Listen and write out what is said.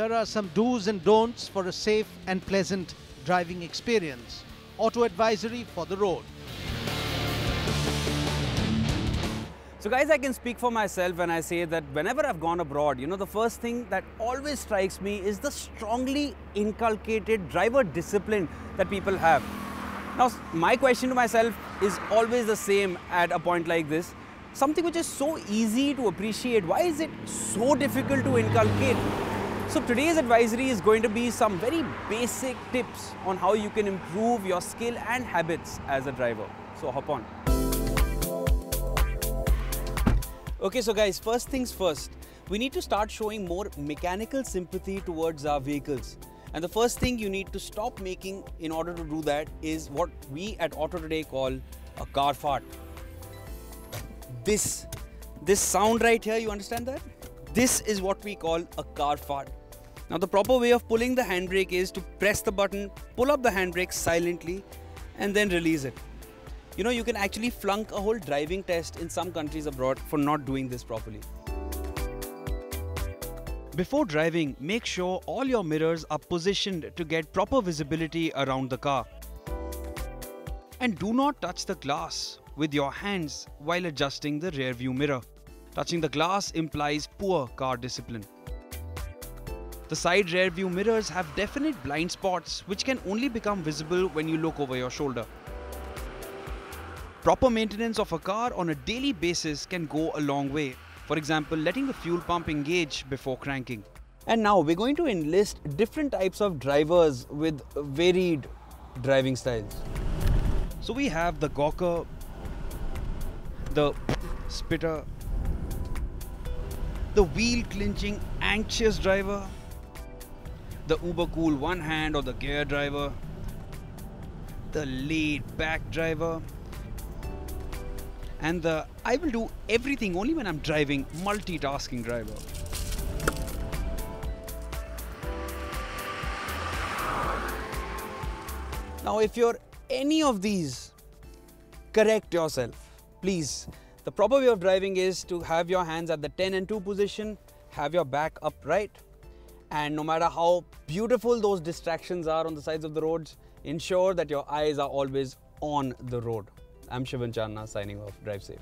here are some do's and don'ts for a safe and pleasant driving experience. Auto advisory for the road. So guys, I can speak for myself when I say that whenever I've gone abroad, the first thing that always strikes me is the strongly inculcated driver discipline that people have. Now, my question to myself is always the same at a point like this. Something which is so easy to appreciate, why is it so difficult to inculcate? So today's advisory is going to be some very basic tips on how you can improve your skill and habits as a driver. So hop on. Okay, so guys, first things first, we need to start showing more mechanical sympathy towards our vehicles. And the first thing you need to stop making in order to do that is what we at AutoToday call a car fart. This sound right here, you understand that? This is what we call a car fart. Now the proper way of pulling the handbrake is to press the button, pull up the handbrake silently and then release it. You can actually flunk a whole driving test in some countries abroad for not doing this properly. Before driving, make sure all your mirrors are positioned to get proper visibility around the car. And do not touch the glass with your hands while adjusting the rear view mirror. Touching the glass implies poor car discipline. The side rear view mirrors have definite blind spots which can only become visible when you look over your shoulder. Proper maintenance of a car on a daily basis can go a long way. For example, letting the fuel pump engage before cranking. And now we're going to enlist different types of drivers with varied driving styles. So we have the gawker, the spitter, the wheel clinching anxious driver, the uber cool one hand or the gear driver, the laid back driver, and the I will do everything only when I'm driving multitasking driver. Now if you're any of these, correct yourself, please. The proper way of driving is to have your hands at the 10 and 2 position, have your back upright, and no matter how beautiful those distractions are on the sides of the roads, ensure that your eyes are always on the road. I'm Shivan Channa signing off. Drive safe.